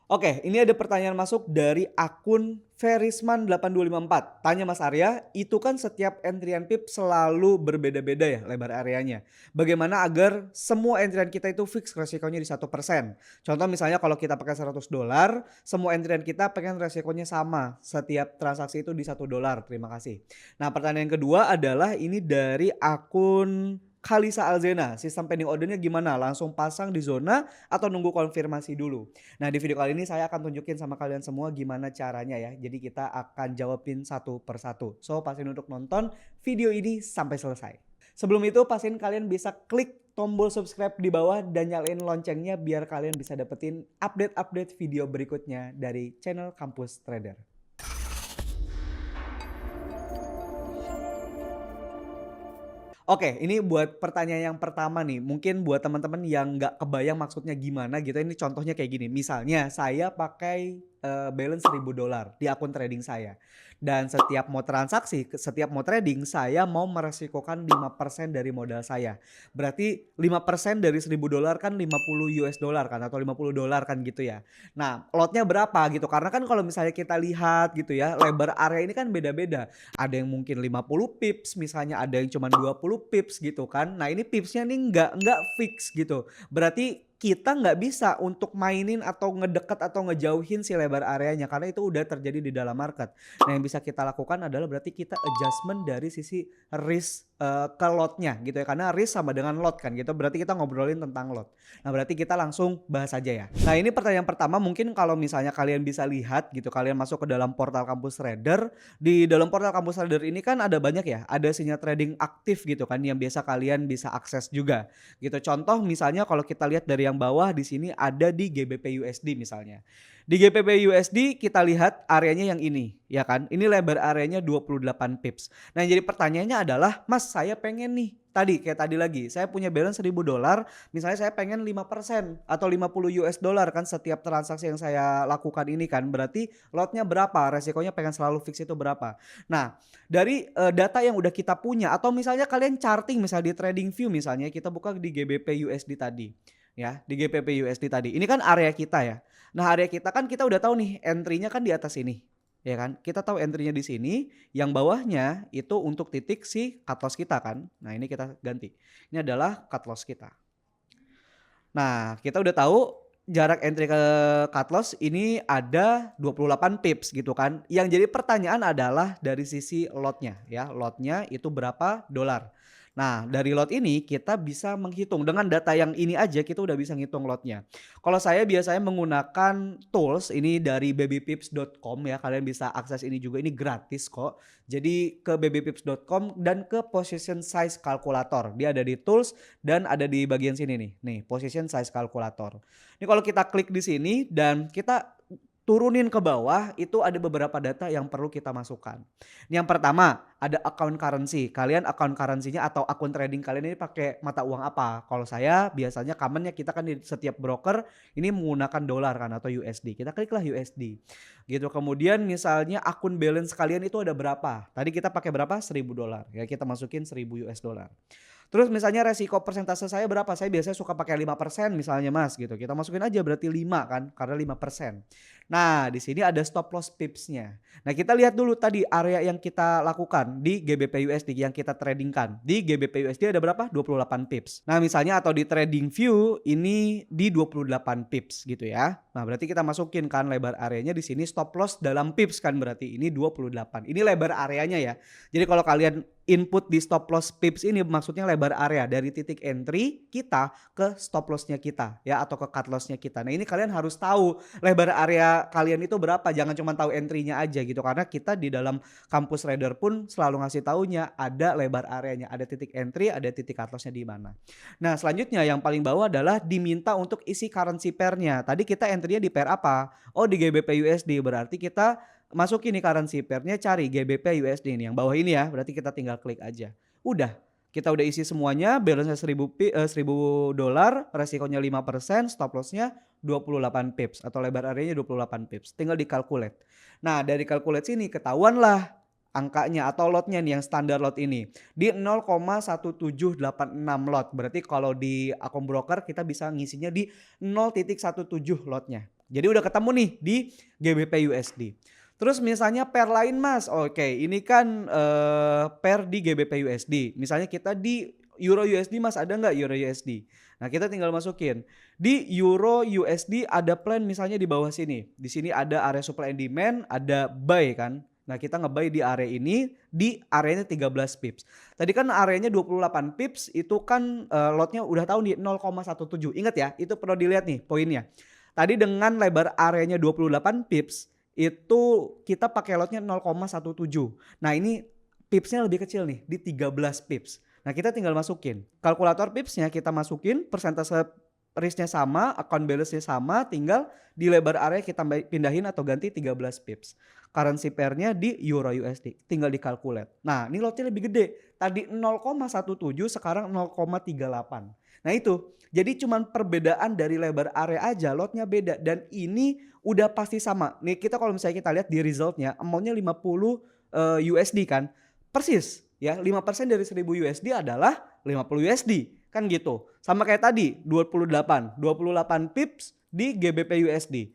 Oke, ini ada pertanyaan masuk dari akun Ferisman8254. Tanya Mas Arya, itu kan setiap entrian PIP selalu berbeda-beda ya lebar areanya. Bagaimana agar semua entrian kita itu fix resikonya di 1%? Contoh misalnya kalau kita pakai $100, semua entrian kita pengen resikonya sama. Setiap transaksi itu di $1. Terima kasih. Nah, pertanyaan kedua adalah ini dari akun Kalisa Alzena. Sistem pending ordernya gimana? Langsung pasang di zona atau nunggu konfirmasi dulu? Nah, di video kali ini saya akan tunjukin sama kalian semua gimana caranya ya. Jadi kita akan jawabin satu persatu. So, pastiin untuk nonton video ini sampai selesai. Sebelum itu, pastiin kalian bisa klik tombol subscribe di bawah dan nyalain loncengnya biar kalian bisa dapetin update-update video berikutnya dari channel Kampus Trader. Oke, ini buat pertanyaan yang pertama nih. Mungkin buat teman-teman yang nggak kebayang maksudnya gimana gitu. Ini contohnya kayak gini. Misalnya saya pakai balance $1.000 di akun trading saya. Dan setiap mau transaksi, setiap mau trading, saya mau meresikokan 5% dari modal saya. Berarti 5% dari $1.000 kan $50 kan atau $50 kan gitu ya. Nah, lotnya berapa gitu. Karena kan kalau misalnya kita lihat gitu ya, lebar area ini kan beda-beda. Ada yang mungkin 50 pips, misalnya ada yang cuma 20 pips gitu kan. Nah, ini pipsnya nih nggak fix gitu. Berarti kita nggak bisa untuk mainin atau ngedeket atau ngejauhin si lebar areanya karena itu udah terjadi di dalam market. Nah, yang bisa kita lakukan adalah berarti kita adjustment dari sisi risk ke lotnya gitu ya. Karena risk sama dengan lot kan gitu. Berarti kita ngobrolin tentang lot. Nah, berarti kita langsung bahas aja ya. Nah, ini pertanyaan pertama mungkin kalau misalnya kalian bisa lihat gitu, kalian masuk ke dalam portal Kampus Trader. Di dalam portal Kampus Trader ini kan ada banyak ya, ada sinyal trading aktif gitu kan yang biasa kalian bisa akses juga gitu. Contoh misalnya kalau kita lihat dari yang bawah di sini ada di GBP USD misalnya. Di GBP USD kita lihat areanya yang ini ya kan. Ini lebar areanya 28 pips. Nah, yang jadi pertanyaannya adalah, "Mas, saya pengen nih tadi kayak tadi lagi, saya punya balance $1.000, misalnya saya pengen 5% atau $50 kan setiap transaksi yang saya lakukan ini kan. Berarti lotnya berapa? Resikonya pengen selalu fix itu berapa?" Nah, dari data yang udah kita punya atau misalnya kalian charting misalnya di TradingView misalnya kita buka di GBP USD tadi ya, di GBP USD tadi. Ini kan area kita ya. Nah, area kita kan kita udah tahu nih entry-nya kan di atas ini. Ya kan? Kita tahu entry-nya di sini, yang bawahnya itu untuk titik si cut loss kita kan. Nah, ini kita ganti. Ini adalah cut loss kita. Nah, kita udah tahu jarak entry ke cut loss ini ada 28 pips gitu kan. Yang jadi pertanyaan adalah dari sisi lotnya ya. Lotnya itu berapa dolar. Nah, dari lot ini kita bisa menghitung dengan data yang ini aja kita udah bisa ngitung lotnya. Kalau saya biasanya menggunakan tools ini dari babypips.com ya. Kalian bisa akses ini juga, ini gratis kok. Jadi ke babypips.com dan ke position size calculator. Dia ada di tools dan ada di bagian sini nih. Nih, position size calculator. Ini kalau kita klik di sini dan kita turunin ke bawah itu ada beberapa data yang perlu kita masukkan. Yang pertama ada account currency. Kalian account currency-nya atau akun trading kalian ini pakai mata uang apa? Kalau saya biasanya commonnya kita kan di setiap broker ini menggunakan dolar kan atau USD. Kita kliklah USD. Gitu. Kemudian misalnya akun balance kalian itu ada berapa? Tadi kita pakai berapa? $1.000. Ya kita masukin $1.000. Terus misalnya resiko persentase saya berapa? Saya biasanya suka pakai 5% misalnya Mas gitu. Kita masukin aja berarti 5 kan karena 5%. Nah, di sini ada stop loss pipsnya. Nah, kita lihat dulu tadi area yang kita lakukan di GBP USD yang kita tradingkan. Di GBP USD ada berapa? 28 pips. Nah, misalnya atau di TradingView ini di 28 pips gitu ya. Nah, berarti kita masukin kan lebar areanya di sini stop loss dalam pips kan berarti ini 28. Ini lebar areanya ya. Jadi kalau kalian input di stop loss pips ini maksudnya lebar area dari titik entry kita ke stop lossnya kita ya atau ke cut lossnya kita. Nah, ini kalian harus tahu lebar area kalian itu berapa, jangan cuma tahu entry-nya aja gitu karena kita di dalam Kampus Trader pun selalu ngasih taunya ada lebar areanya, ada titik entry, ada titik cut lossnya di mana. Nah, selanjutnya yang paling bawah adalah diminta untuk isi currency pair-nya. Tadi kita entry-nya di pair apa? Oh, di GBP USD, berarti kita masukin nih currency pair-nya, cari GBP USD ini yang bawah ini ya. Berarti kita tinggal klik aja. Udah, kita udah isi semuanya, balance-nya $1.000, resikonya 5%, stop loss-nya 28 pips atau lebar areanya 28 pips. Tinggal dikalkulate. Nah, dari calculate sini ketahuanlah angkanya atau lotnya nih yang standar lot ini di 0,1786 lot. Berarti kalau di akun broker kita bisa ngisinya di 0,17 lotnya. Jadi udah ketemu nih di GBP USD. Terus misalnya pair lain Mas, oke ini kan pair di GBP USD. Misalnya kita di Euro USD Mas, ada nggak Euro USD? Nah kita tinggal masukin. Di Euro USD ada plan misalnya di bawah sini. Di sini ada area supply and demand, ada buy kan. Nah kita nge-buy di area ini, di areanya 13 pips. Tadi kan areanya 28 pips, itu kan lotnya udah tahu nih 0,17. Ingat ya, itu perlu dilihat nih poinnya. Tadi dengan lebar areanya 28 pips, itu kita pakai lotnya 0,17. Nah ini pipsnya lebih kecil nih, di 13 pips. Nah kita tinggal masukin. Kalkulator pipsnya kita masukin, persentase risknya sama, account balance-nya sama, tinggal di lebar area kita pindahin atau ganti 13 pips. Currency pair-nya di Euro USD, tinggal dikalkulate. Nah ini lotnya lebih gede, tadi 0,17 sekarang 0,38. Nah itu, jadi cuman perbedaan dari lebar area aja, lotnya beda dan ini udah pasti sama. Nih kita kalau misalnya kita lihat di resultnya, amountnya 50 USD kan, persis ya 5% dari 1000 USD adalah 50 USD kan gitu. Sama kayak tadi 28 pips di GBP USD.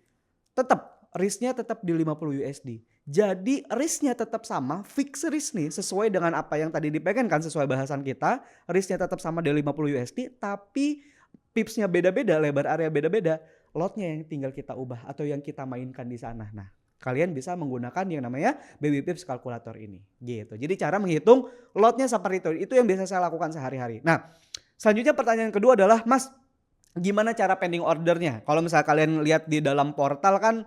Tetap risknya tetap di 50 USD. Jadi risknya tetap sama, fix risk nih sesuai dengan apa yang tadi dipegang kan, sesuai bahasan kita. Risknya tetap sama di 50 USD tapi pipsnya beda-beda, lebar area beda-beda. Lotnya yang tinggal kita ubah atau yang kita mainkan di sana. Nah kalian bisa menggunakan yang namanya baby pips calculator ini gitu. Jadi cara menghitung lotnya seperti itu yang biasa saya lakukan sehari-hari. Nah selanjutnya pertanyaan kedua adalah Mas, gimana cara pending ordernya? Kalau misalnya kalian lihat di dalam portal kan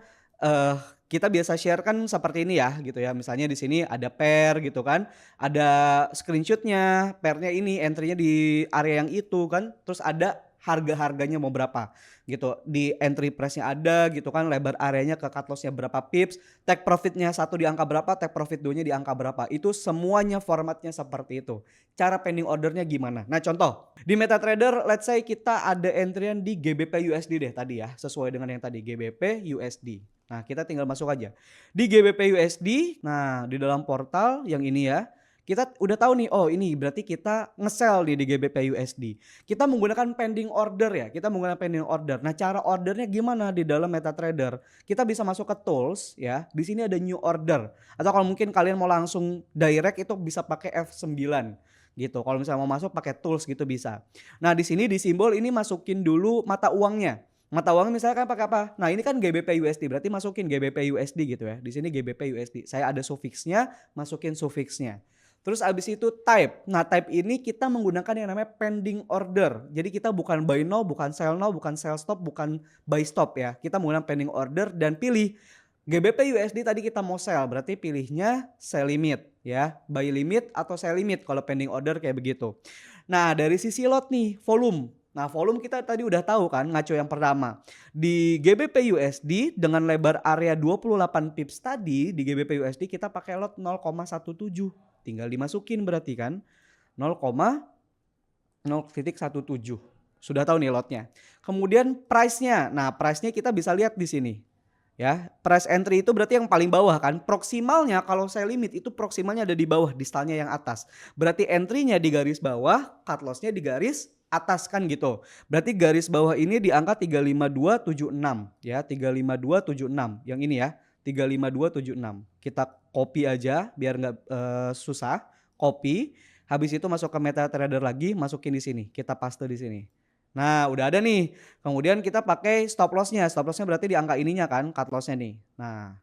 kita biasa share kan seperti ini ya gitu ya. Misalnya di sini ada pair gitu kan. Ada screenshotnya, pairnya ini entry-nya di area yang itu kan. Terus ada harga-harganya mau berapa gitu. Di entry price-nya ada gitu kan. Lebar areanya ke cut loss-nya berapa pips. Take profit-nya 1 di angka berapa, take profit 2-nya di angka berapa. Itu semuanya formatnya seperti itu. Cara pending ordernya gimana? Nah contoh di MetaTrader let's say kita ada entry-an di GBP USD deh tadi ya. Sesuai dengan yang tadi GBP USD. Nah kita tinggal masuk aja di GBP USD. Nah di dalam portal yang ini ya, kita udah tahu nih, oh ini berarti kita nge-sell di GBP USD. Kita menggunakan pending order ya, kita menggunakan pending order. Nah cara ordernya gimana di dalam MetaTrader? Kita bisa masuk ke tools ya, di sini ada new order. Atau kalau mungkin kalian mau langsung direct itu bisa pakai F9 gitu. Kalau misalnya mau masuk pakai tools gitu bisa. Nah di sini di simbol ini masukin dulu mata uangnya. Mata uang misalnya kan pakai apa? Nah ini kan GBP USD, berarti masukin GBP USD gitu ya. Di sini GBP USD. Saya ada sufiksnya, masukin sufiksnya. Terus abis itu type. Nah type ini kita menggunakan yang namanya pending order. Jadi kita bukan buy now, bukan sell now, bukan sell stop, bukan buy stop ya. Kita menggunakan pending order dan pilih GBP USD tadi kita mau sell. Berarti pilihnya sell limit ya. Buy limit atau sell limit kalau pending order kayak begitu. Nah dari sisi lot nih, volume. Nah volume kita tadi udah tahu kan ngaco yang pertama. Di GBP USD dengan lebar area 28 pips tadi di GBP USD kita pakai lot 0,17. Tinggal dimasukin berarti kan 0,0,17. Sudah tahu nih lotnya. Kemudian price-nya. Nah price-nya kita bisa lihat di sini. Ya, price entry itu berarti yang paling bawah kan. Proksimalnya kalau saya limit itu proksimalnya ada di bawah, distalnya yang atas. Berarti entry-nya di garis bawah, cut loss-nya di garis atas kan gitu. Berarti garis bawah ini di angka 35276 ya, 35276 yang ini ya, 35276. Kita copy aja biar nggak susah. Copy, habis itu masuk ke MetaTrader lagi, masukin di sini. Kita paste di sini. Nah, udah ada nih. Kemudian kita pakai stop loss-nya. Stop loss-nya berarti di angka ininya kan, cut loss-nya nih. Nah,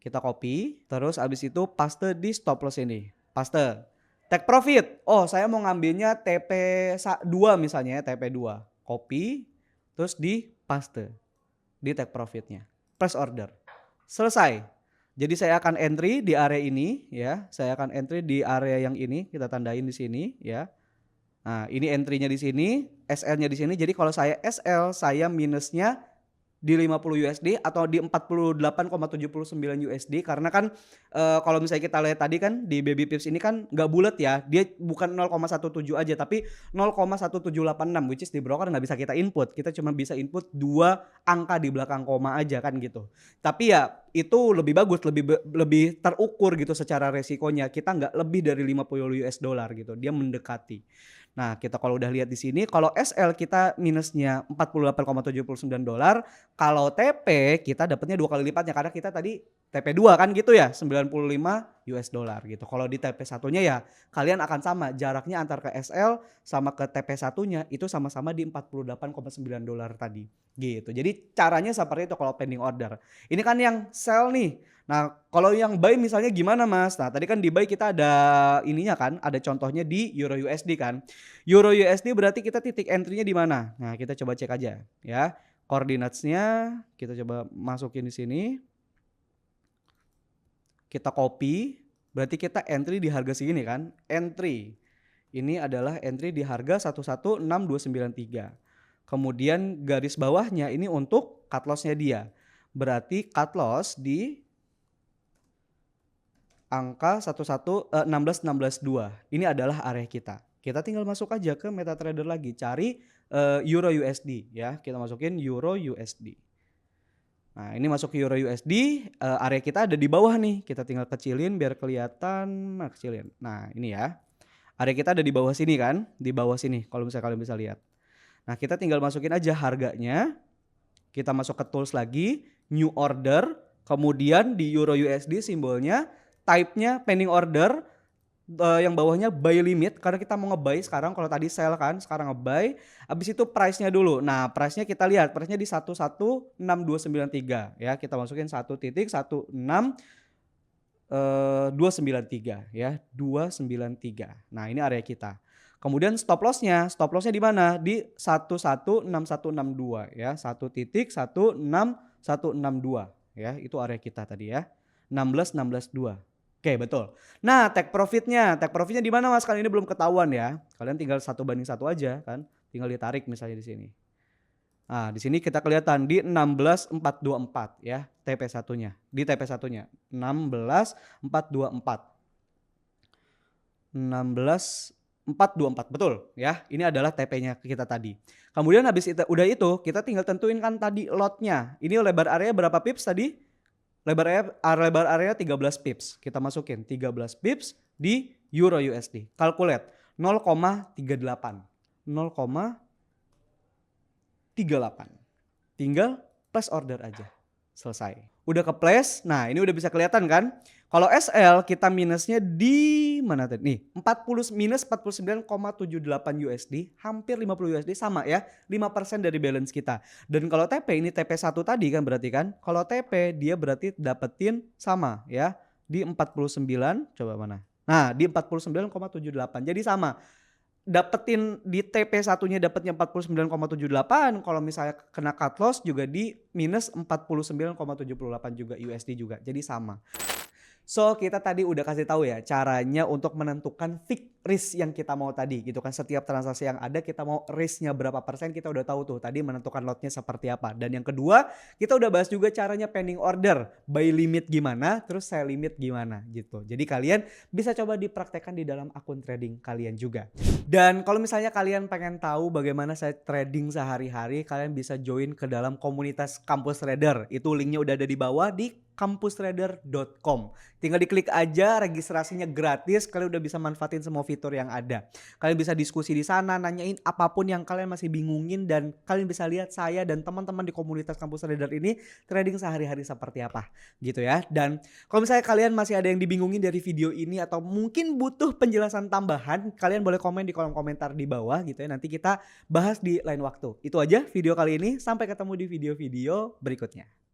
kita copy, terus habis itu paste di stop loss ini. Paste. Take profit. Oh, saya mau ngambilnya TP2 misalnya ya, TP2. Copy, terus di paste. Di take profitnya. Press order. Selesai. Jadi saya akan entry di area ini ya. Saya akan entry di area yang ini, kita tandain di sini ya. Nah, ini entry-nya di sini, SL-nya di sini. Jadi kalau saya SL, saya minusnya di 50 USD atau di 48,79 USD karena kan kalau misalnya kita lihat tadi kan di baby pips ini kan nggak bulat ya, dia bukan 0,17 aja tapi 0,1786 which is di broker nggak bisa kita input, kita cuma bisa input 2 angka di belakang koma aja kan gitu. Tapi ya itu lebih bagus, lebih terukur gitu secara resikonya, kita nggak lebih dari 50 US dollar gitu, dia mendekati. Nah, kita kalau udah lihat di sini, kalau SL kita minusnya $48,79, kalau TP kita dapatnya 2 kali lipatnya karena kita tadi TP2 kan gitu ya, $95 gitu. Kalau di TP satunya ya kalian akan sama, jaraknya antar ke SL sama ke TP satunya itu sama-sama di $48,9 tadi gitu. Jadi caranya seperti itu kalau pending order. Ini kan yang sell nih. Nah, kalau yang buy misalnya gimana Mas? Nah, tadi kan di buy kita ada ininya kan, ada contohnya di Euro USD kan. Euro USD berarti kita titik entry-nya di mana? Nah, kita coba cek aja ya. Coordinates-nya kita coba masukin di sini. Kita copy, berarti kita entry di harga segini kan? Entry. Ini adalah entry di harga 116293. Kemudian garis bawahnya ini untuk cut loss-nya dia. Berarti cut loss di angka 16.162. Ini adalah area kita. Kita tinggal masuk aja ke MetaTrader lagi, cari Euro USD ya. Kita masukin Euro USD. Nah, ini masuk ke Euro USD, area kita ada di bawah nih. Kita tinggal kecilin biar kelihatan, kecilin. Nah, ini ya. Area kita ada di bawah sini kan? Di bawah sini kalau misalnya kalian bisa lihat. Nah, kita tinggal masukin aja harganya. Kita masuk ke tools lagi, new order, kemudian di Euro USD simbolnya type-nya pending order, yang bawahnya buy limit karena kita mau nge-buy sekarang. Kalau tadi sell kan, sekarang nge-buy. Habis itu price-nya dulu. Nah, price-nya kita lihat, price-nya di 116293 ya. Kita masukin 1.16293 ya, 293. Nah, ini area kita. Kemudian stop loss-nya di mana? Di 116162 ya, 1.16162 ya, itu area kita tadi ya. 16.162. Oke, betul. Nah, take profitnya di mana Mas? Kali ini belum ketahuan ya. Kalian tinggal 1:1 aja kan. Tinggal ditarik misalnya di sini. Nah, di sini kita kelihatan di 16.424 ya, TP satunya. Di TP satunya 16.424. 16.424 betul ya. Ini adalah TP-nya kita tadi. Kemudian habis itu udah itu kita tinggal tentuin kan tadi lotnya. Ini lebar area berapa pips tadi? Lebar area 13 pips. Kita masukin 13 pips di Euro USD. Calculate 0,38. 0,38. Tinggal place order aja. Selesai. Udah ke place. Nah, ini udah bisa kelihatan kan? Kalau SL kita minusnya di mana tadi? Nih, minus 49,78 USD, hampir 50 USD sama ya, 5% dari balance kita. Dan kalau TP ini TP1 tadi kan berarti kan? Kalau TP dia berarti dapetin sama ya, di 49, coba mana? Nah, di 49,78. Jadi sama. Dapetin di TP satunya dapatnya 49,78, kalau misalnya kena cut loss juga di minus 49,78 juga USD juga. Jadi sama. So kita tadi udah kasih tahu ya caranya untuk menentukan fix risk yang kita mau tadi gitu kan. Setiap transaksi yang ada kita mau risknya berapa persen, kita udah tahu tuh tadi menentukan lotnya seperti apa. Dan yang kedua kita udah bahas juga caranya pending order, buy limit gimana, terus sell limit gimana gitu. Jadi kalian bisa coba dipraktekkan di dalam akun trading kalian juga. Dan kalau misalnya kalian pengen tahu bagaimana saya trading sehari-hari, kalian bisa join ke dalam komunitas Kampus Trader. Itu linknya udah ada di bawah di kampustrader.com. Tinggal diklik aja, registrasinya gratis, kalian udah bisa manfaatin semua fitur yang ada. Kalian bisa diskusi di sana, nanyain apapun yang kalian masih bingungin, dan kalian bisa lihat saya dan teman-teman di komunitas Kampus Trader ini trading sehari-hari seperti apa gitu ya. Dan kalau misalnya kalian masih ada yang dibingungin dari video ini atau mungkin butuh penjelasan tambahan, kalian boleh komen di kolom komentar di bawah gitu ya. Nanti kita bahas di lain waktu. Itu aja video kali ini, sampai ketemu di video-video berikutnya.